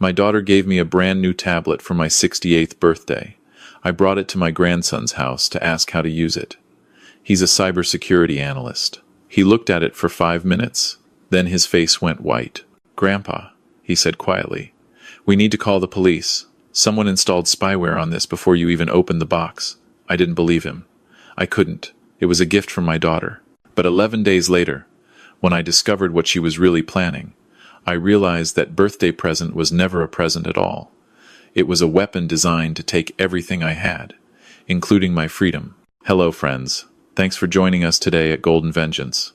My daughter gave me a brand new tablet for my 68th birthday. I brought it to my grandson's house to ask how to use it. He's a cybersecurity analyst. He looked at it for 5 minutes. Then his face went white. "Grandpa," he said quietly, "we need to call the police. Someone installed spyware on this before you even opened the box." I didn't believe him. I couldn't. It was a gift from my daughter. But 11 days later, when I discovered what she was really planning, I realized that birthday present was never a present at all. It was a weapon designed to take everything I had, including my freedom. Hello, friends. Thanks for joining us today at Golden Vengeance.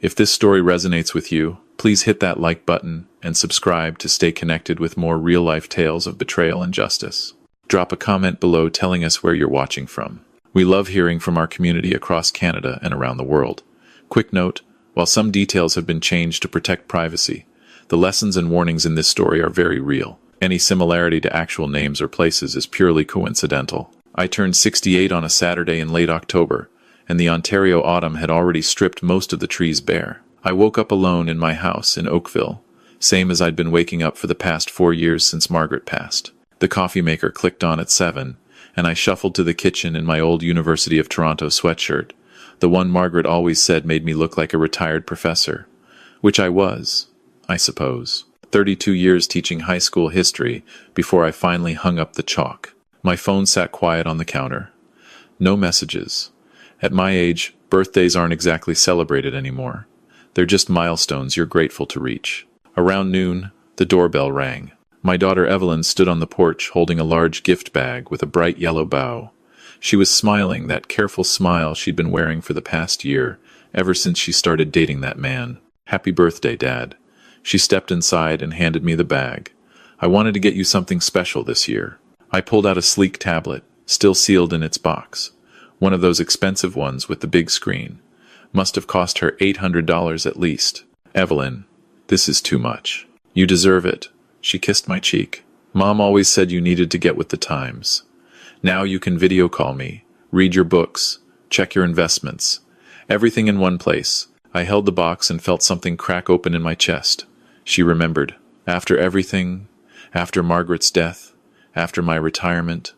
If this story resonates with you, please hit that like button and subscribe to stay connected with more real-life tales of betrayal and justice. Drop a comment below telling us where you're watching from. We love hearing from our community across Canada and around the world. Quick note, while some details have been changed to protect privacy, the lessons and warnings in this story are very real. Any similarity to actual names or places is purely coincidental. I turned 68 on a Saturday in late October, and the Ontario autumn had already stripped most of the trees bare. I woke up alone in my house in Oakville, same as I'd been waking up for the past 4 years since Margaret passed. The coffee maker clicked on at 7, and I shuffled to the kitchen in my old University of Toronto sweatshirt, the one Margaret always said made me look like a retired professor. Which I was, I suppose. 32 years teaching high school history before I finally hung up the chalk. My phone sat quiet on the counter. No messages. At my age, birthdays aren't exactly celebrated anymore. They're just milestones you're grateful to reach. Around noon, the doorbell rang. My daughter Evelyn stood on the porch holding a large gift bag with a bright yellow bow. She was smiling, that careful smile she'd been wearing for the past year, ever since she started dating that man. "Happy birthday, Dad." She stepped inside and handed me the bag. "I wanted to get you something special this year." I pulled out a sleek tablet, still sealed in its box. One of those expensive ones with the big screen. Must have cost her $800 at least. "Evelyn, this is too much. You deserve it." She kissed my cheek. "Mom always said you needed to get with the times. Now you can video call me, read your books, check your investments. Everything in one place." I held the box and felt something crack open in my chest. She remembered. After everything, after Margaret's death, after my retirement,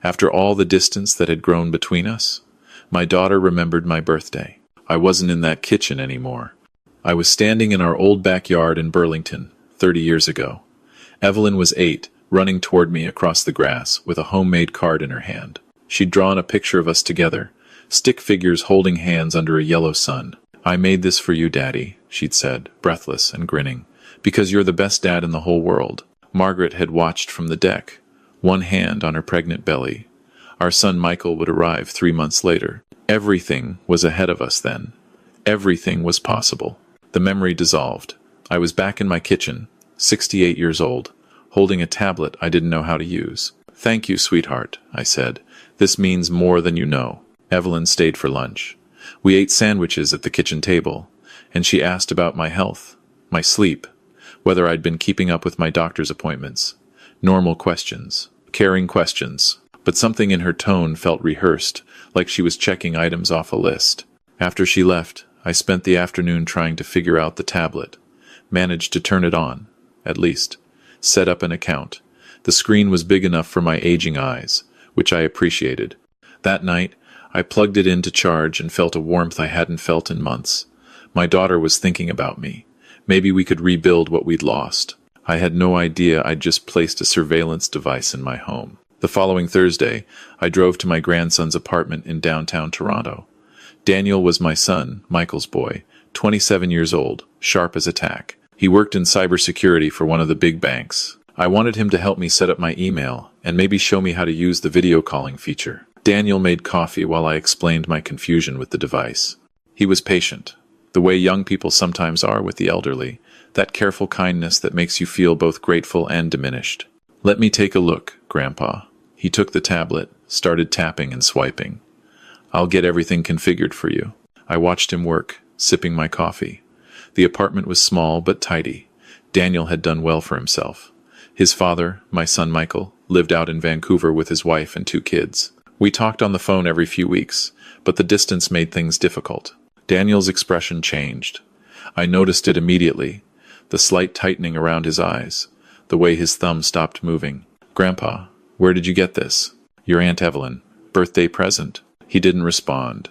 after all the distance that had grown between us, my daughter remembered my birthday. I wasn't in that kitchen anymore. I was standing in our old backyard in Burlington, 30 years ago. Evelyn was 8, running toward me across the grass with a homemade card in her hand. She'd drawn a picture of us together, stick figures holding hands under a yellow sun. "I made this for you, Daddy," she'd said, breathless and grinning, "because you're the best dad in the whole world." Margaret had watched from the deck, one hand on her pregnant belly. Our son Michael would arrive 3 months later. Everything was ahead of us then. Everything was possible. The memory dissolved. I was back in my kitchen, 68 years old, holding a tablet I didn't know how to use. "Thank you, sweetheart," I said. "This means more than you know." Evelyn stayed for lunch. We ate sandwiches at the kitchen table, and she asked about my health, my sleep, whether I'd been keeping up with my doctor's appointments. Normal questions, caring questions, but something in her tone felt rehearsed, like she was checking items off a list. After she left, I spent the afternoon trying to figure out the tablet. Managed to turn it on, at least. Set up an account. The screen was big enough for my aging eyes, which I appreciated. That night, I plugged it in to charge and felt a warmth I hadn't felt in months. My daughter was thinking about me. Maybe we could rebuild what we'd lost. I had no idea I'd just placed a surveillance device in my home. The following Thursday, I drove to my grandson's apartment in downtown Toronto. Daniel was my son, Michael's boy, 27 years old, sharp as a tack. He worked in cybersecurity for one of the big banks. I wanted him to help me set up my email and maybe show me how to use the video calling feature. Daniel made coffee while I explained my confusion with the device. He was patient, the way young people sometimes are with the elderly, that careful kindness that makes you feel both grateful and diminished. "Let me take a look, Grandpa." He took the tablet, started tapping and swiping. "I'll get everything configured for you." I watched him work, sipping my coffee. The apartment was small but tidy. Daniel had done well for himself. His father, my son Michael, lived out in Vancouver with his wife and 2 kids. We talked on the phone every few weeks, but the distance made things difficult. Daniel's expression changed. I noticed it immediately, the slight tightening around his eyes, the way his thumb stopped moving. "Grandpa, where did you get this?" "Your Aunt Evelyn. Birthday present." He didn't respond,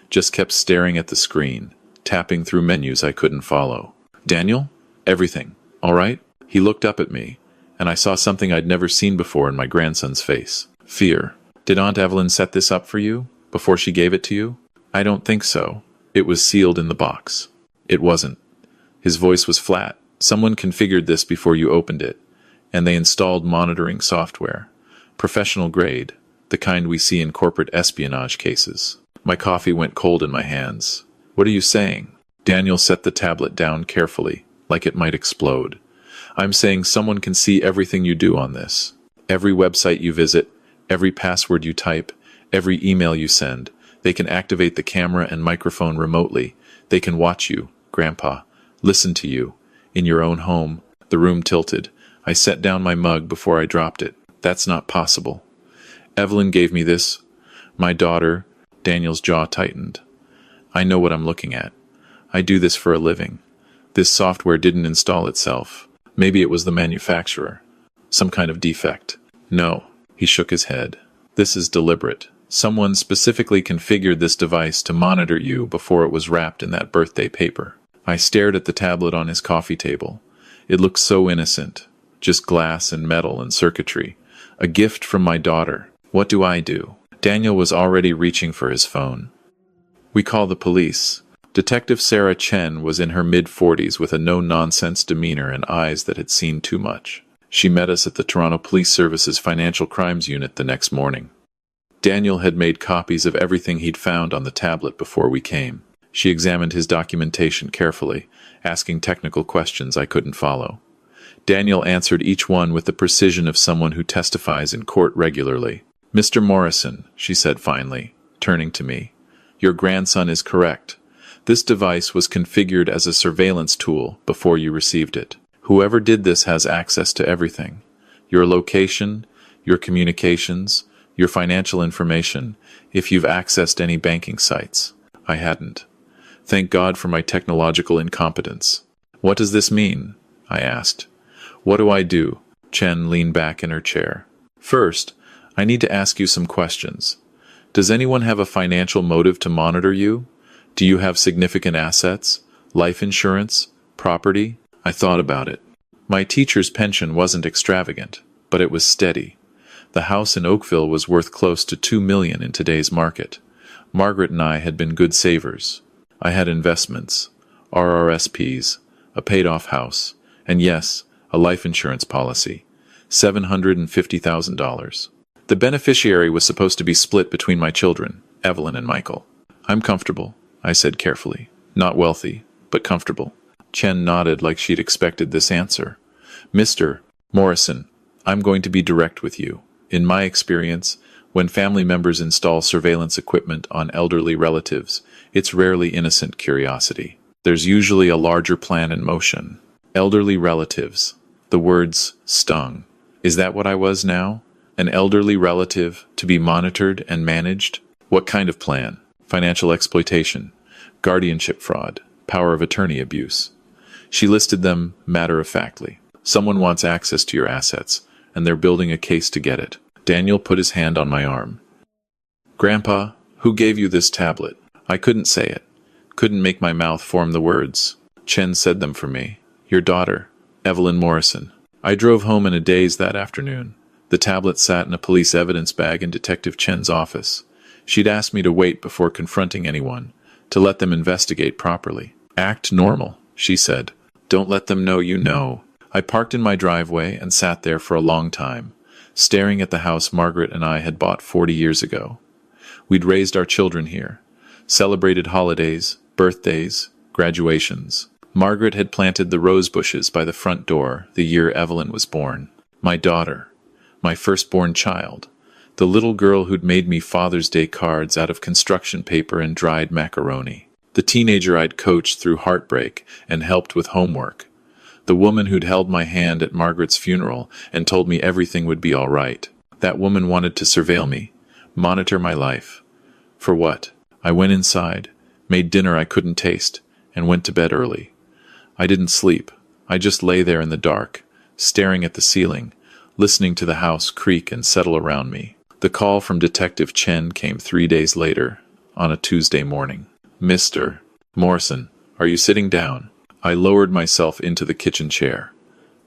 just kept staring at the screen, tapping through menus I couldn't follow. "Daniel? Everything. All right?" He looked up at me, and I saw something I'd never seen before in my grandson's face. Fear. "Did Aunt Evelyn set this up for you, before she gave it to you?" "I don't think so. It was sealed in the box." "It wasn't." His voice was flat. "Someone configured this before you opened it, and they installed monitoring software. Professional grade, the kind we see in corporate espionage cases." My coffee went cold in my hands. "What are you saying?" Daniel set the tablet down carefully, like it might explode. "I'm saying someone can see everything you do on this. Every website you visit, every password you type, every email you send. They can activate the camera and microphone remotely. They can watch you, Grandpa, listen to you, in your own home." The room tilted. I set down my mug before I dropped it. "That's not possible." "Evelyn gave me this. My daughter." Daniel's jaw tightened. "I know what I'm looking at. I do this for a living. This software didn't install itself. Maybe it was the manufacturer. Some kind of defect." "No." He shook his head. "This is deliberate. Someone specifically configured this device to monitor you before it was wrapped in that birthday paper." I stared at the tablet on his coffee table. It looked so innocent. Just glass and metal and circuitry. A gift from my daughter. What do I do? Daniel was already reaching for his phone. "We call the police." Detective Sarah Chen was in her mid-40s with a no-nonsense demeanor and eyes that had seen too much. She met us at the Toronto Police Service's Financial Crimes Unit the next morning. Daniel had made copies of everything he'd found on the tablet before we came. She examined his documentation carefully, asking technical questions I couldn't follow. Daniel answered each one with the precision of someone who testifies in court regularly. "Mr. Morrison," she said finally, turning to me, "your grandson is correct. This device was configured as a surveillance tool before you received it. Whoever did this has access to everything. Your location, your communications, your financial information, if you've accessed any banking sites." I hadn't. Thank God for my technological incompetence. "What does this mean?" I asked. "What do I do?" Chen leaned back in her chair. "First, I need to ask you some questions. Does anyone have a financial motive to monitor you? Do you have significant assets? Life insurance? Property?" I thought about it. My teacher's pension wasn't extravagant, but it was steady. The house in Oakville was worth close to $2 million in today's market. Margaret and I had been good savers. I had investments, RRSPs, a paid-off house, and yes, a life insurance policy, $750,000. The beneficiary was supposed to be split between my children, Evelyn and Michael. "I'm comfortable," I said carefully. "Not wealthy, but comfortable." Chen nodded like she'd expected this answer. "Mr. Morrison, I'm going to be direct with you. In my experience, when family members install surveillance equipment on elderly relatives, it's rarely innocent curiosity. There's usually a larger plan in motion." Elderly relatives. The words stung. Is that what I was now? An elderly relative to be monitored and managed? What kind of plan? Financial exploitation, guardianship fraud, power of attorney abuse. She listed them matter-of-factly. Someone wants access to your assets, and they're building a case to get it. Daniel put his hand on my arm. "Grandpa, who gave you this tablet?" I couldn't say it. Couldn't make my mouth form the words. Chen said them for me. "Your daughter, Evelyn Morrison." I drove home in a daze that afternoon. The tablet sat in a police evidence bag in Detective Chen's office. She'd asked me to wait before confronting anyone, to let them investigate properly. "Act normal," she said. "Don't let them know you know." I parked in my driveway and sat there for a long time, staring at the house Margaret and I had bought 40 years ago. We'd raised our children here, celebrated holidays, birthdays, graduations. Margaret had planted the rose bushes by the front door the year Evelyn was born. My daughter, my firstborn child, the little girl who'd made me Father's Day cards out of construction paper and dried macaroni. The teenager I'd coached through heartbreak and helped with homework. The woman who'd held my hand at Margaret's funeral and told me everything would be all right. That woman wanted to surveil me, monitor my life. For what? I went inside, made dinner I couldn't taste, and went to bed early. I didn't sleep. I just lay there in the dark, staring at the ceiling, listening to the house creak and settle around me. The call from Detective Chen came 3 days later, on a Tuesday morning. "Mr. Morrison, are you sitting down?" I lowered myself into the kitchen chair.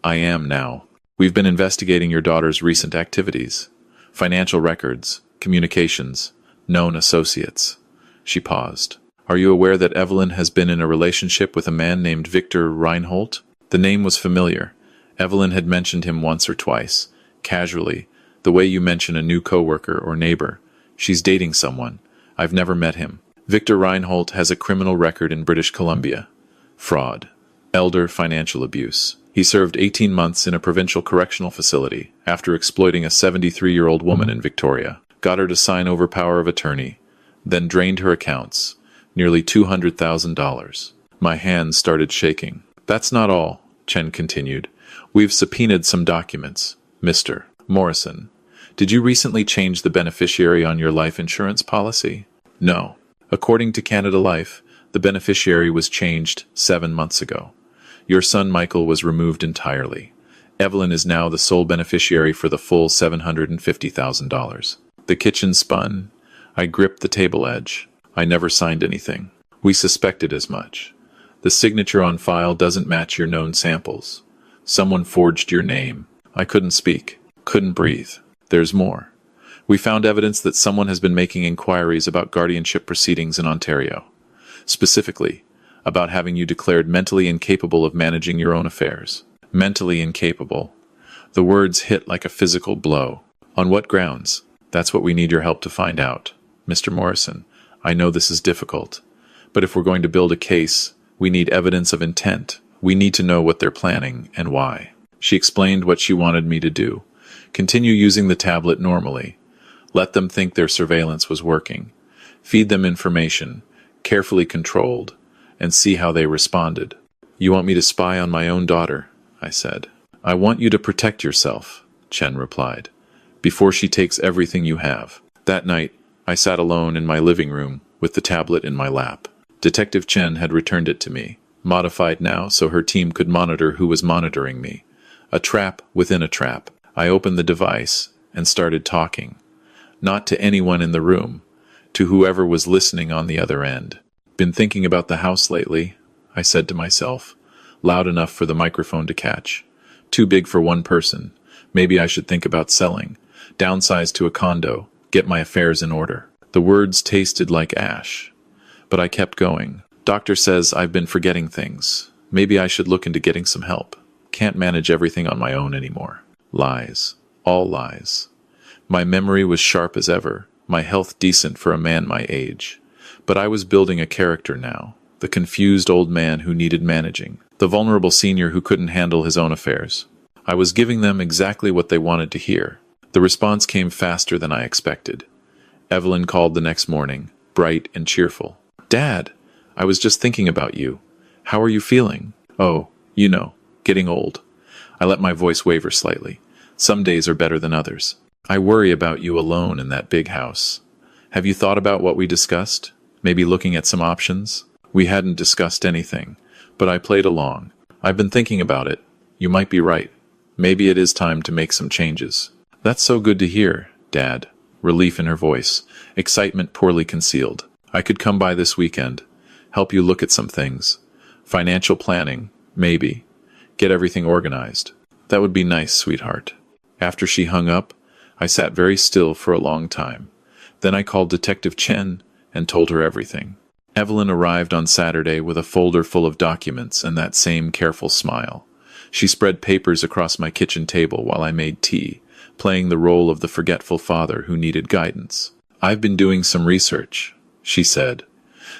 "I am now. We've been investigating your daughter's recent activities. Financial records, communications, known associates." She paused. "Are you aware that Evelyn has been in a relationship with a man named Victor Reinhold?" The name was familiar. Evelyn had mentioned him once or twice, casually, the way you mention a new coworker or neighbor. "She's dating someone. I've never met him. Victor Reinhold has a criminal record in British Columbia. Fraud. Elder financial abuse. He served 18 months in a provincial correctional facility after exploiting a 73-year-old woman in Victoria. Got her to sign over power of attorney, then drained her accounts, nearly $200,000. My hands started shaking. "That's not all," Chen continued. "We've subpoenaed some documents. Mr. Morrison, did you recently change the beneficiary on your life insurance policy?" "No. According to Canada Life, the beneficiary was changed 7 months ago. Your son Michael was removed entirely. Evelyn is now the sole beneficiary for the full $750,000. The kitchen spun. I gripped the table edge. "I never signed anything. We suspected as much. The signature on file doesn't match your known samples. Someone forged your name." I couldn't speak, couldn't breathe. "There's more. We found evidence that someone has been making inquiries about guardianship proceedings in Ontario. Specifically, about having you declared mentally incapable of managing your own affairs." Mentally incapable. The words hit like a physical blow. "On what grounds?" "That's what we need your help to find out. Mr. Morrison, I know this is difficult, but if we're going to build a case, we need evidence of intent. We need to know what they're planning and why." She explained what she wanted me to do. Continue using the tablet normally. Let them think their surveillance was working. Feed them information, carefully controlled, and see how they responded. "You want me to spy on my own daughter?" I said. "I want you to protect yourself," Chen replied, "before she takes everything you have." That night, I sat alone in my living room with the tablet in my lap. Detective Chen had returned it to me, modified now so her team could monitor who was monitoring me. A trap within a trap. I opened the device and started talking. Not to anyone in the room, to whoever was listening on the other end. "Been thinking about the house lately," I said to myself, loud enough for the microphone to catch. "Too big for one person. Maybe I should think about selling. Downsize to a condo. Get my affairs in order." The words tasted like ash. But I kept going. "Doctor says I've been forgetting things. Maybe I should look into getting some help. Can't manage everything on my own anymore." Lies. All lies. My memory was sharp as ever, my health decent for a man my age. But I was building a character now, the confused old man who needed managing, the vulnerable senior who couldn't handle his own affairs. I was giving them exactly what they wanted to hear. The response came faster than I expected. Evelyn called the next morning, bright and cheerful. "Dad, I was just thinking about you. How are you feeling?" "Oh, you know, getting old." I let my voice waver slightly. "Some days are better than others. I worry about you alone in that big house. Have you thought about what we discussed? Maybe looking at some options?" We hadn't discussed anything, but I played along. "I've been thinking about it. You might be right. Maybe it is time to make some changes." "That's so good to hear, Dad." Relief in her voice, excitement poorly concealed. "I could come by this weekend, help you look at some things. Financial planning, maybe. Get everything organized." "That would be nice, sweetheart." After she hung up, I sat very still for a long time. Then I called Detective Chen and told her everything. Evelyn arrived on Saturday with a folder full of documents and that same careful smile. She spread papers across my kitchen table while I made tea, playing the role of the forgetful father who needed guidance. "I've been doing some research," she said.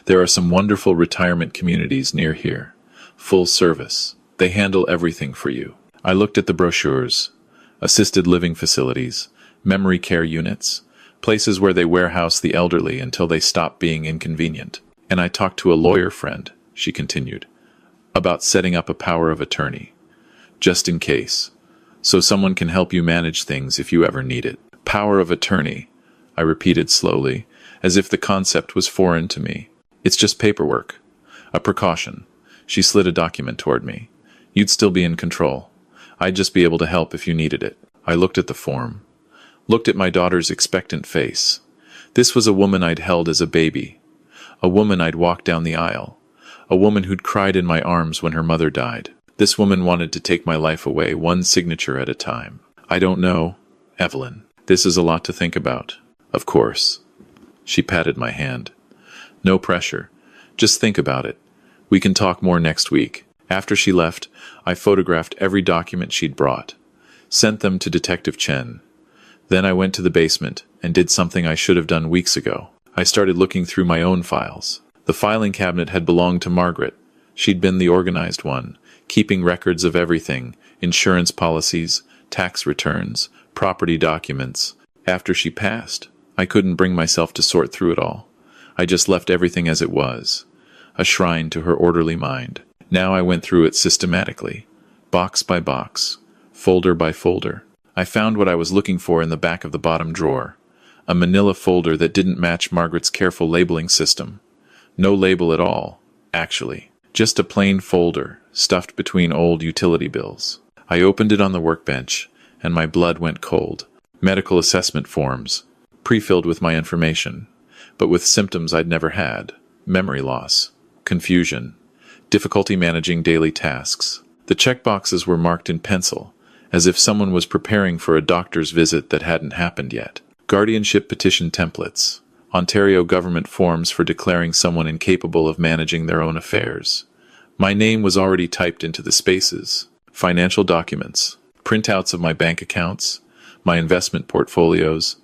"There are some wonderful retirement communities near here. Full service. They handle everything for you." I looked at the brochures. Assisted living facilities, memory care units, places where they warehouse the elderly until they stop being inconvenient. "And I talked to a lawyer friend," she continued, "about setting up a power of attorney. Just in case. So someone can help you manage things if you ever need it." "Power of attorney," I repeated slowly, as if the concept was foreign to me. "It's just paperwork. A precaution." She slid a document toward me. "You'd still be in control. I'd just be able to help if you needed it. I looked at the form. Looked at my daughter's expectant face. This was a woman I'd held as a baby. A woman I'd walked down the aisle. A woman who'd cried in my arms when her mother died. This woman wanted to take my life away, one signature at a time. I don't know, Evelyn. This is a lot to think about. Of course. She patted my hand. No pressure. Just think about it. We can talk more next week. After she left, I photographed every document she'd brought. Sent them to Detective Chen. Then I went to the basement and did something I should have done weeks ago. I started looking through my own files. The filing cabinet had belonged to Margaret. She'd been the organized one, keeping records of everything, insurance policies, tax returns, property documents. After she passed, I couldn't bring myself to sort through it all. I just left everything as it was, a shrine to her orderly mind. Now I went through it systematically, box by box, folder by folder. I found what I was looking for in the back of the bottom drawer, a manila folder that didn't match Margaret's careful labeling system. No label at all, actually. Just a plain folder, stuffed between old utility bills. I opened it on the workbench, and my blood went cold. Medical assessment forms, pre-filled with my information, but with symptoms I'd never had. Memory loss, confusion, difficulty managing daily tasks. The checkboxes were marked in pencil, as if someone was preparing for a doctor's visit that hadn't happened yet. Guardianship petition templates, Ontario government forms for declaring someone incapable of managing their own affairs. My name was already typed into the spaces. Financial documents, printouts of my bank accounts, my investment portfolios,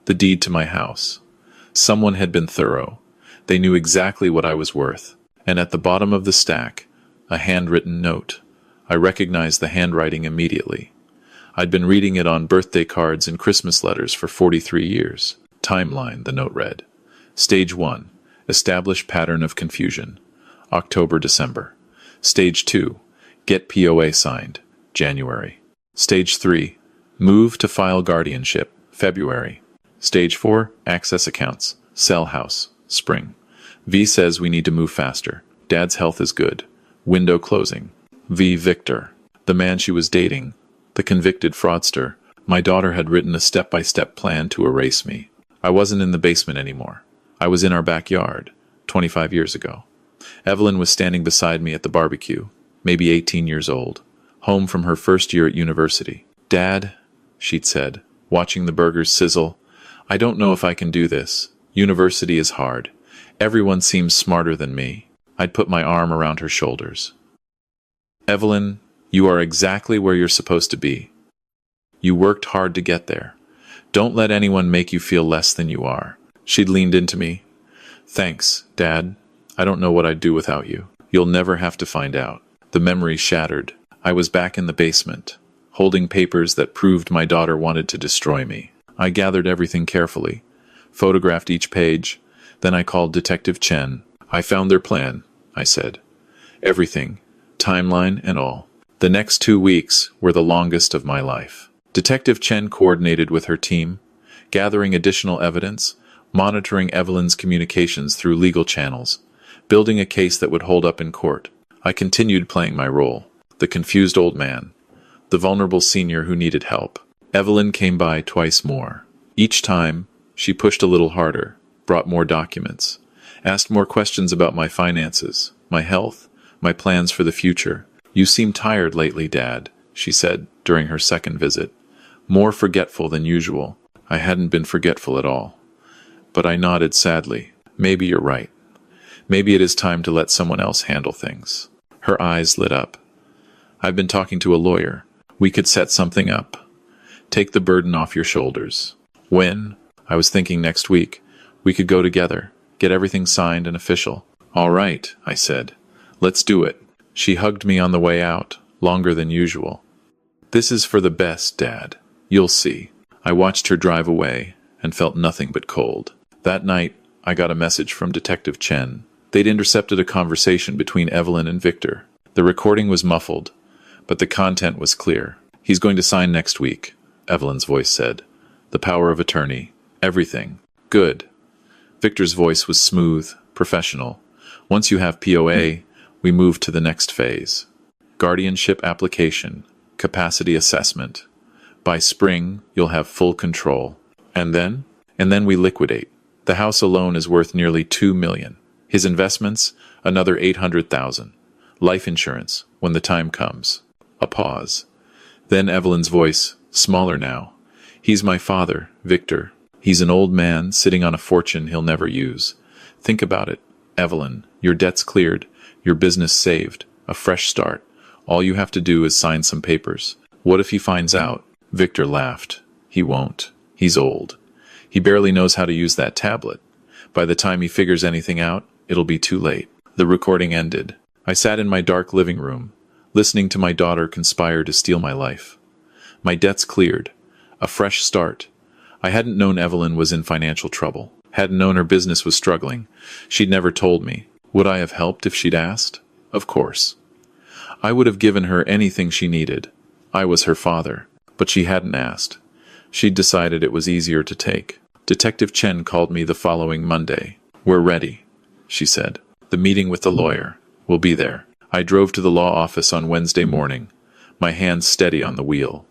the deed to my house. Someone had been thorough. They knew exactly what I was worth. And at the bottom of the stack, a handwritten note. I recognized the handwriting immediately. I'd been reading it on birthday cards and Christmas letters for 43 years. Timeline, the note read. Stage 1, establish pattern of confusion. October-December. Stage 2, get POA signed. January. Stage 3, move to file guardianship. February. Stage 4, access accounts. Sell house. Spring. V says we need to move faster. Dad's health is good. Window closing. V. Victor. The man she was dating. The convicted fraudster. My daughter had written a step-by-step plan to erase me. I wasn't in the basement anymore. I was in our backyard, 25 years ago. Evelyn was standing beside me at the barbecue, maybe 18 years old, home from her first year at university. Dad, she'd said, watching the burgers sizzle, I don't know if I can do this. University is hard. Everyone seems smarter than me. I'd put my arm around her shoulders. Evelyn, you are exactly where you're supposed to be. You worked hard to get there. Don't let anyone make you feel less than you are. She'd leaned into me. Thanks, Dad. I don't know what I'd do without you. You'll never have to find out. The memory shattered. I was back in the basement, holding papers that proved my daughter wanted to destroy me. I gathered everything carefully, photographed each page. Then I called Detective Chen. I found their plan, I said. Everything, timeline and all. The next 2 weeks were the longest of my life. Detective Chen coordinated with her team, gathering additional evidence, monitoring Evelyn's communications through legal channels, building a case that would hold up in court. I continued playing my role, the confused old man, the vulnerable senior who needed help. Evelyn came by twice more. Each time, she pushed a little harder, brought more documents, asked more questions about my finances, my health, my plans for the future. You seem tired lately, Dad, she said during her second visit. More forgetful than usual. I hadn't been forgetful at all. But I nodded sadly. Maybe you're right. Maybe it is time to let someone else handle things. Her eyes lit up. I've been talking to a lawyer. We could set something up. Take the burden off your shoulders. When? I was thinking next week. We could go together, get everything signed and official. All right, I said. Let's do it. She hugged me on the way out, longer than usual. This is for the best, Dad. You'll see. I watched her drive away and felt nothing but cold. That night, I got a message from Detective Chen. They'd intercepted a conversation between Evelyn and Victor. The recording was muffled, but the content was clear. He's going to sign next week, Evelyn's voice said. The power of attorney. Everything. Good. Victor's voice was smooth, professional. Once you have POA, we move to the next phase. Guardianship application. capacity assessment. By spring, you'll have full control. And then? And then we liquidate. The house alone is worth nearly $2 million. His investments, another $800,000. Life insurance, when the time comes. A pause. Then Evelyn's voice, smaller now. He's my father, Victor. He's an old man sitting on a fortune he'll never use. Think about it, Evelyn. Your debt's cleared, your business saved, a fresh start. All you have to do is sign some papers. What if he finds out? Victor laughed. He won't. He's old. He barely knows how to use that tablet. By the time he figures anything out, it'll be too late. The recording ended. I sat in my dark living room, listening to my daughter conspire to steal my life. My debt's cleared. A fresh start. I hadn't known Evelyn was in financial trouble. Hadn't known her business was struggling. She'd never told me. Would I have helped if she'd asked? Of course. I would have given her anything she needed. I was her father. But she hadn't asked. She'd decided it was easier to take. Detective Chen called me the following Monday. We're ready, she said. The meeting with the lawyer. We'll be there. I drove to the law office on Wednesday morning, my hands steady on the wheel.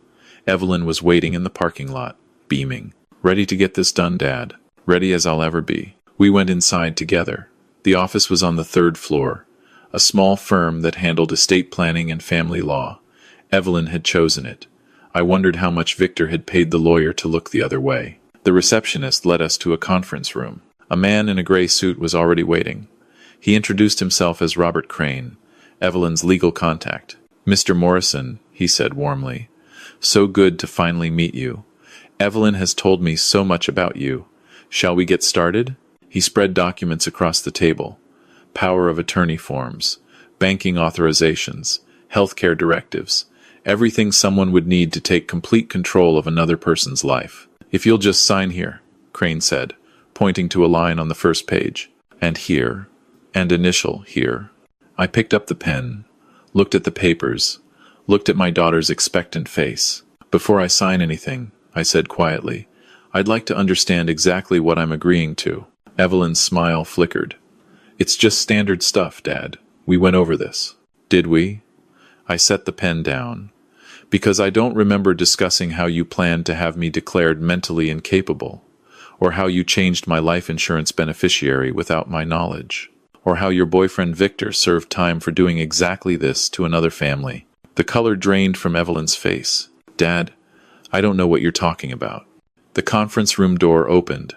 Evelyn was waiting in the parking lot, beaming. Ready to get this done, Dad. Ready as I'll ever be. We went inside together. The office was on the 3rd floor, a small firm that handled estate planning and family law. Evelyn had chosen it. I wondered how much Victor had paid the lawyer to look the other way. The receptionist led us to a conference room. A man in a gray suit was already waiting. He introduced himself as Robert Crane, Evelyn's legal contact. Mr. Morrison, he said warmly. So good to finally meet you. Evelyn has told me so much about you. Shall we get started? He spread documents across the table. Power of attorney forms, banking authorizations, healthcare directives, everything someone would need to take complete control of another person's life. If you'll just sign here, Crane said, pointing to a line on the first page. And here, and initial here. I picked up the pen, looked at the papers, looked at my daughter's expectant face. Before I sign anything, I said quietly, I'd like to understand exactly what I'm agreeing to. Evelyn's smile flickered. It's just standard stuff, Dad. We went over this. Did we? I set the pen down. Because I don't remember discussing how you planned to have me declared mentally incapable, or how you changed my life insurance beneficiary without my knowledge, or how your boyfriend Victor served time for doing exactly this to another family. The color drained from Evelyn's face. Dad, I don't know what you're talking about. The conference room door opened.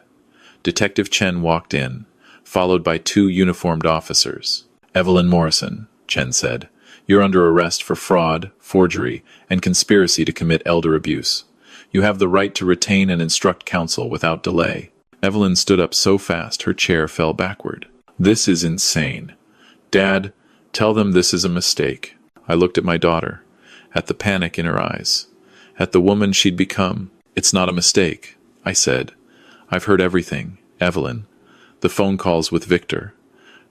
Detective Chen walked in, followed by 2 uniformed officers. Evelyn Morrison, Chen said. You're under arrest for fraud, forgery, and conspiracy to commit elder abuse. You have the right to retain and instruct counsel without delay. Evelyn stood up so fast her chair fell backward. This is insane. Dad, tell them this is a mistake. I looked at my daughter, at the panic in her eyes, at the woman she'd become. It's not a mistake, I said. I've heard everything, Evelyn. The phone calls with Victor.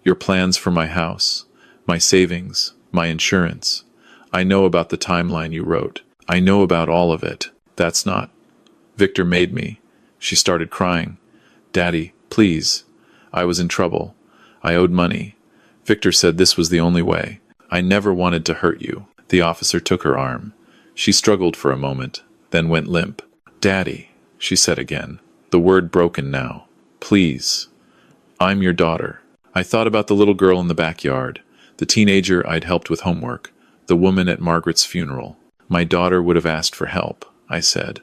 Your plans for my house, my savings, my insurance. I know about the timeline you wrote. I know about all of it. That's not. Victor made me. She started crying. Daddy, please. I was in trouble. I owed money. Victor said this was the only way. I never wanted to hurt you. The officer took her arm. She struggled for a moment, then went limp. Daddy, she said again, the word broken now. Please. I'm your daughter. I thought about the little girl in the backyard, the teenager I'd helped with homework, the woman at Margaret's funeral. My daughter would have asked for help, I said.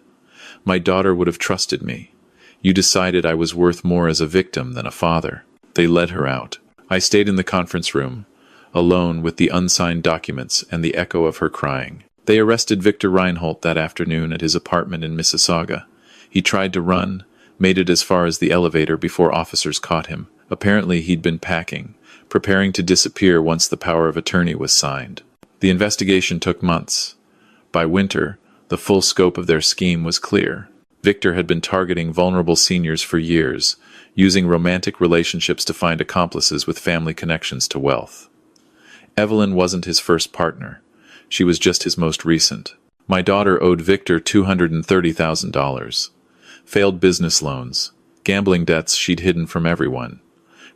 My daughter would have trusted me. You decided I was worth more as a victim than a father. They led her out. I stayed in the conference room, alone with the unsigned documents and the echo of her crying. They arrested Victor Reinhold that afternoon at his apartment in Mississauga. He tried to run, made it as far as the elevator before officers caught him. Apparently he'd been packing, preparing to disappear once the power of attorney was signed. The investigation took months. By winter, the full scope of their scheme was clear. Victor had been targeting vulnerable seniors for years, using romantic relationships to find accomplices with family connections to wealth. Evelyn wasn't his first partner. She was just his most recent. My daughter owed Victor $230,000. Failed business loans, gambling debts she'd hidden from everyone.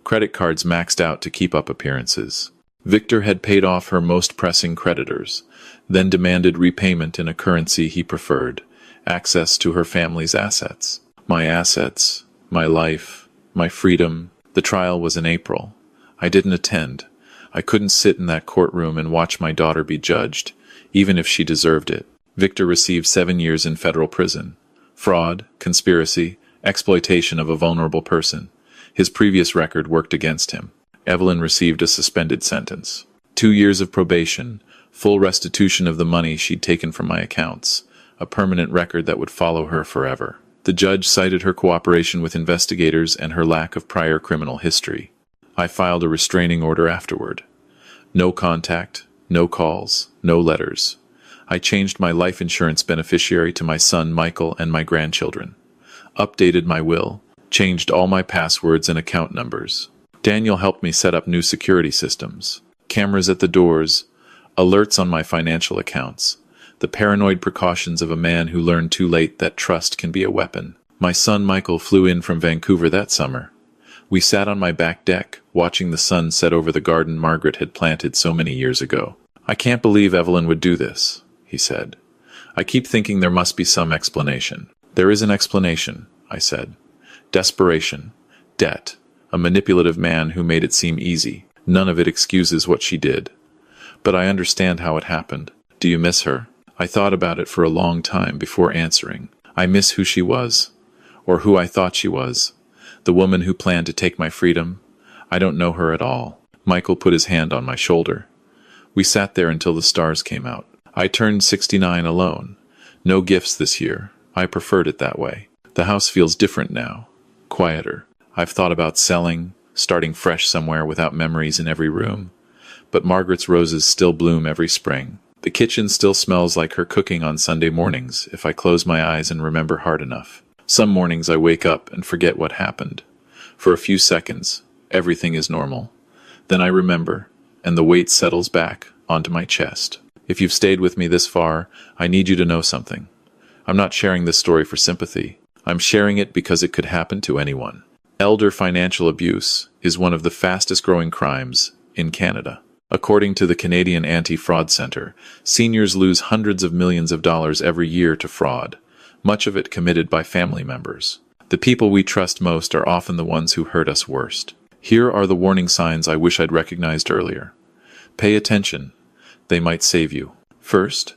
Credit cards maxed out to keep up appearances. Victor had paid off her most pressing creditors, then demanded repayment in a currency he preferred, access to her family's assets. My assets, my life, my freedom. The trial was in April. I didn't attend. I couldn't sit in that courtroom and watch my daughter be judged, even if she deserved it. Victor received 7 years in federal prison. Fraud, conspiracy, exploitation of a vulnerable person. His previous record worked against him. Evelyn received a suspended sentence. 2 years of probation, full restitution of the money she'd taken from my accounts, a permanent record that would follow her forever. The judge cited her cooperation with investigators and her lack of prior criminal history. I filed a restraining order afterward. No contact, no calls, no letters. I changed my life insurance beneficiary to my son Michael and my grandchildren. Updated my will, changed all my passwords and account numbers. Daniel helped me set up new security systems, cameras at the doors, alerts on my financial accounts, the paranoid precautions of a man who learned too late that trust can be a weapon. My son Michael flew in from Vancouver that summer. We sat on my back deck, watching the sun set over the garden Margaret had planted so many years ago. "I can't believe Evelyn would do this," he said. "I keep thinking there must be some explanation." "There is an explanation," I said. "Desperation, debt, a manipulative man who made it seem easy. None of it excuses what she did. But I understand how it happened. Do you miss her?" I thought about it for a long time before answering. I miss who she was, or who I thought she was. The woman who planned to take my freedom. I don't know her at all. Michael put his hand on my shoulder. We sat there until the stars came out. I turned 69 alone. No gifts this year. I preferred it that way. The house feels different now. Quieter. I've thought about selling, starting fresh somewhere without memories in every room. But Margaret's roses still bloom every spring. The kitchen still smells like her cooking on Sunday mornings if I close my eyes and remember hard enough. Some mornings I wake up and forget what happened. For a few seconds, everything is normal. Then I remember, and the weight settles back onto my chest. If you've stayed with me this far, I need you to know something. I'm not sharing this story for sympathy. I'm sharing it because it could happen to anyone. Elder financial abuse is one of the fastest-growing crimes in Canada. According to the Canadian Anti-Fraud Centre, seniors lose hundreds of millions of dollars every year to fraud, much of it committed by family members. The people we trust most are often the ones who hurt us worst. Here are the warning signs I wish I'd recognized earlier. Pay attention. They might save you. First,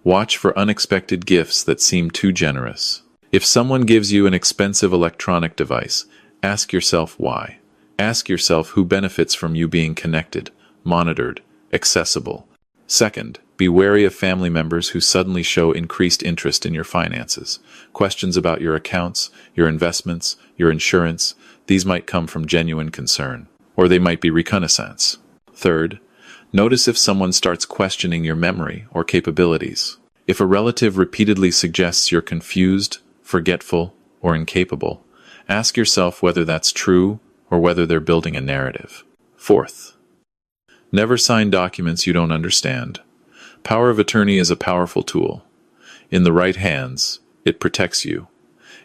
watch for unexpected gifts that seem too generous. If someone gives you an expensive electronic device, ask yourself why. Ask yourself who benefits from you being connected, monitored, accessible. Second, be wary of family members who suddenly show increased interest in your finances. Questions about your accounts, your investments, your insurance, these might come from genuine concern, or they might be reconnaissance. Third, notice if someone starts questioning your memory or capabilities. If a relative repeatedly suggests you're confused, forgetful, or incapable, ask yourself whether that's true or whether they're building a narrative. Fourth, never sign documents you don't understand. Power of attorney is a powerful tool. In the right hands, it protects you.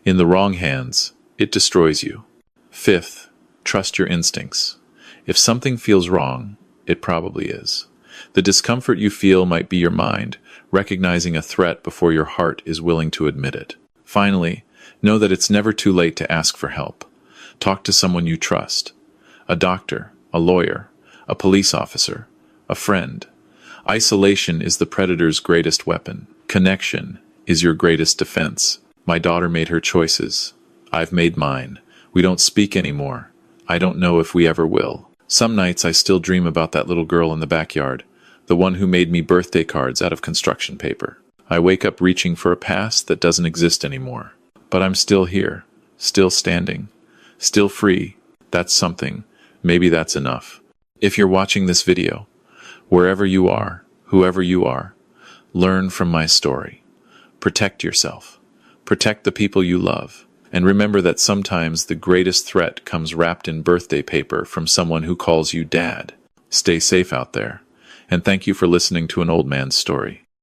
In the wrong hands, it destroys you. Fifth, trust your instincts. If something feels wrong, it probably is. The discomfort you feel might be your mind, recognizing a threat before your heart is willing to admit it. Finally, know that it's never too late to ask for help. Talk to someone you trust. A doctor, a lawyer, a police officer, a friend. Isolation is the predator's greatest weapon. Connection is your greatest defense. My daughter made her choices. I've made mine. We don't speak anymore. I don't know if we ever will. Some nights I still dream about that little girl in the backyard, the one who made me birthday cards out of construction paper. I wake up reaching for a past that doesn't exist anymore. But I'm still here, still standing, still free. That's something. Maybe that's enough. If you're watching this video, wherever you are, whoever you are, learn from my story. Protect yourself. Protect the people you love. And remember that sometimes the greatest threat comes wrapped in birthday paper from someone who calls you dad. Stay safe out there. And thank you for listening to an old man's story.